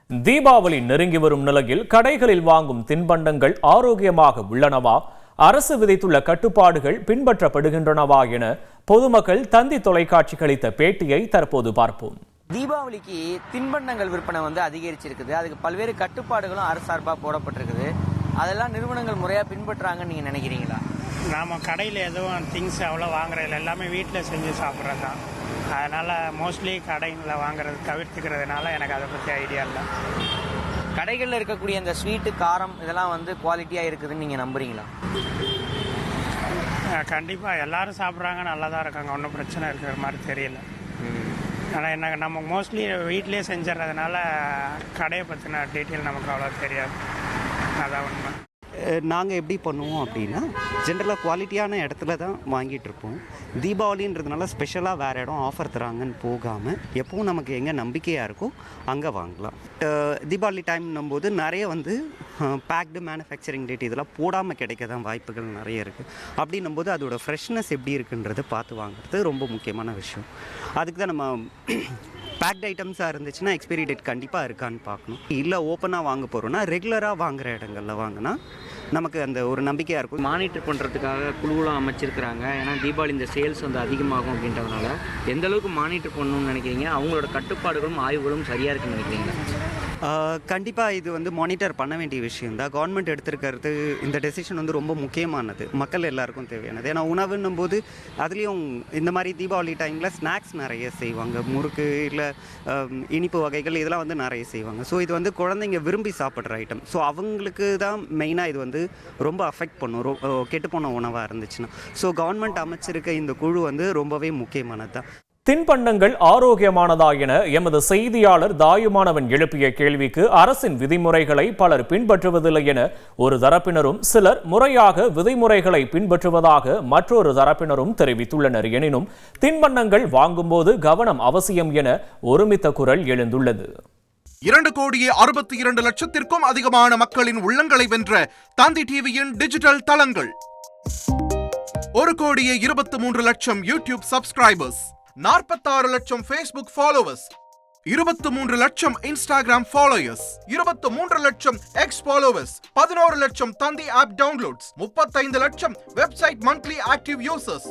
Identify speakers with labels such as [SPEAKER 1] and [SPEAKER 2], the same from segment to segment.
[SPEAKER 1] தீபாவளி நெருங்கி வரும் நிலையில் கடைகளில் வாங்கும் தின்பண்டங்கள் ஆரோக்கியமாக உள்ளனவா, அரசு விதித்துள்ள கட்டுப்பாடுகள் பின்பற்றப்படுகின்றனவா என பொதுமக்கள் தந்தி தொலைக்காட்சிக்கு அளித்த பேட்டியை தற்போது பார்ப்போம்.
[SPEAKER 2] தீபாவளிக்கு தின்பண்டங்கள் விற்பனை அதிகரிச்சிருக்குது. அதுக்கு பல்வேறு கட்டுப்பாடுகளும் அரசு சார்பாக போடப்பட்டிருக்குது. அதெல்லாம் நிறுவனங்கள் முறையாக பின்பற்றுறாங்கன்னு நீங்கள் நினைக்கிறீங்களா?
[SPEAKER 3] நாம் கடையில் எதுவும் திங்ஸ் அவ்வளோ வாங்குறதில்ல, எல்லாமே வீட்டில் செஞ்சு சாப்பிட்றது தான். அதனால் மோஸ்ட்லி கடைகளில் வாங்குறது தவிர்த்துக்கிறதுனால எனக்கு அதை பற்றி ஐடியா இல்லை.
[SPEAKER 2] கடைகளில் இருக்கக்கூடிய இந்த ஸ்வீட்டு, காரம் இதெல்லாம் குவாலிட்டியாக இருக்குதுன்னு நீங்கள் நம்புறீங்களா?
[SPEAKER 3] கண்டிப்பாக எல்லாரும் சாப்பிட்றாங்க, நல்லா தான் இருக்காங்க, ஒன்றும் பிரச்சனை இருக்கிற மாதிரி தெரியல. ஆனால் என்ன நம்ம மோஸ்ட்லி வீட்டிலே செஞ்சிடறதுனால கடையை பற்றின டீட்டெயில் நமக்கு அவ்வளோ தெரியாது. அதான் உண்மை.
[SPEAKER 4] நாங்கள் எப்படி பண்ணுவோம் அப்படின்னா, ஜென்ரலாக குவாலிட்டியான இடத்துல தான் வாங்கிட்டுருப்போம். தீபாவளின்றதுனால ஸ்பெஷலாக வேறு இடம் ஆஃபர் தராங்கன்னு போகாமல் எப்பவும் நமக்கு எங்கே நம்பிக்கையாக இருக்கோ அங்கே வாங்கலாம். தீபாவளி டைம்னும் போது நிறைய பேக்டு மேனுஃபேக்சரிங் டேட் இதெல்லாம் போடாமல் கிடைக்க தான் வாய்ப்புகள் நிறைய இருக்குது. அப்படின்னும் போது அதோட ஃப்ரெஷ்னஸ் எப்படி இருக்குன்றதை பார்த்து வாங்குறது ரொம்ப முக்கியமான விஷயம். அதுக்கு தான் நம்ம பேக்ட் ஐட்டம்ஸாக இருந்துச்சுன்னா எக்ஸ்பைரி டேட் கண்டிப்பாக இருக்கான்னு பார்க்கணும். இல்லை ஓப்பனாக வாங்க போகிறோன்னா ரெகுலராக வாங்குகிற இடங்களில் வாங்கினா நமக்கு அந்த ஒரு நம்பிக்கையாக இருக்கும்.
[SPEAKER 5] மானிட்டர் பண்ணுறதுக்காக குழுவெலாம் அமைச்சிருக்கிறாங்க. ஏன்னா தீபாவளி இந்த சேல்ஸ் அதிகமாகும் அப்படின்றதுனால எந்த அளவுக்கு மானிட்டர் பண்ணணும்னு நினைக்கிறீங்க? அவங்களோட கட்டுப்பாடுகளும் ஆய்வுகளும் சரியாக இருக்குன்னு நினைக்கிறீங்களா?
[SPEAKER 4] கண்டிப்பாக இது மானிட்டர் பண்ண வேண்டிய விஷயம் தான். கவர்மெண்ட் எடுத்திருக்கிறது இந்த டெசிஷன் ரொம்ப முக்கியமானது, மக்கள் எல்லாருக்கும் தேவையானது. ஏன்னா உணவுன்னும் போது அதுலேயும் இந்த மாதிரி தீபாவளி டைமில் ஸ்நாக்ஸ் நிறைய செய்வாங்க, முறுக்கு இல்லை இனிப்பு வகைகள் இதெல்லாம் நிறைய செய்வாங்க. ஸோ இது குழந்தைங்க விரும்பி சாப்பிட்ற ஐட்டம். ஸோ அவங்களுக்கு தான் மெயினாக இது ரொம்ப அஃபெக்ட் பண்ணும், கெட்டுப்போன உணவாக இருந்துச்சுன்னா. ஸோ கவர்மெண்ட் அமைச்சிருக்க இந்த குழு ரொம்பவே முக்கியமானது தான்.
[SPEAKER 1] தின்பண்டங்கள் ஆரோக்கியமானதா என எமது செய்தியாளர் தாயுமானவன் எழுப்பிய கேள்விக்கு அரசின் விதிமுறைகளை பலர் பின்பற்றுவதில்லை என ஒரு தரப்பினரும், சிலர் முறையாக விதிமுறைகளை பின்பற்றுவதாக மற்றொரு தரப்பினரும் தெரிவித்துள்ளனர். எனினும் தின்பண்டங்கள் வாங்கும்போது கவனம் அவசியம் என ஒருமித்த குரல் எழுந்துள்ளது.
[SPEAKER 6] 2,62,00,000 அதிகமான மக்களின் உள்ளங்களை வென்ற தந்தி டிவியின் டிஜிட்டல் தளங்கள், 1,23,00,000 யூடியூப் சப்ஸ்கிரைபர்ஸ், 46 லட்சம் Facebook ஃபாலோவர்ஸ், 23 லட்சம் இன்ஸ்டாகிராம் ஃபாலோயர்ஸ், 23 லட்சம் எக்ஸ் ஃபாலோவர்ஸ், 11 லட்சம் தந்தி ஆப் டவுன்லோட்ஸ், 35 லட்சம் வெப்சைட் மந்த்லி ஆக்டிவ் யூசர்ஸ்.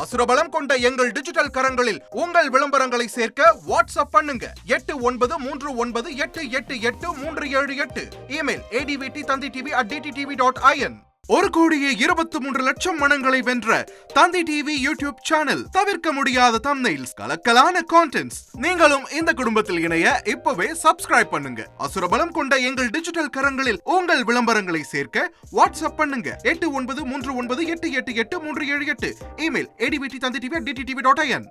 [SPEAKER 6] அசுரபலம் கொண்ட எங்கள் டிஜிட்டல் கரங்களில் உங்கள் விளம்பரங்களை சேர்க்க வாட்ஸ்அப் பண்ணுங்க. 8939888378. Email advttanditv@dttv.in. 1,23,00,000 மனங்களை வென்ற தந்தி டிவி யூடியூப் சேனல். தவிர்க்க முடியாத தம்ப்நெயில்ஸ், கலக்கலான கான்டென்ட்ஸ். நீங்களும் இந்த குடும்பத்தில் இணைய இப்பவே சப்ஸ்கிரைப் பண்ணுங்க. அசுரபலம் கொண்ட எங்கள் டிஜிட்டல் கரங்களில் உங்கள் விளம்பரங்களை சேர்க்க வாட்ஸ்அப் பண்ணுங்க. 8939888378. Email advttanditv@dttv.in.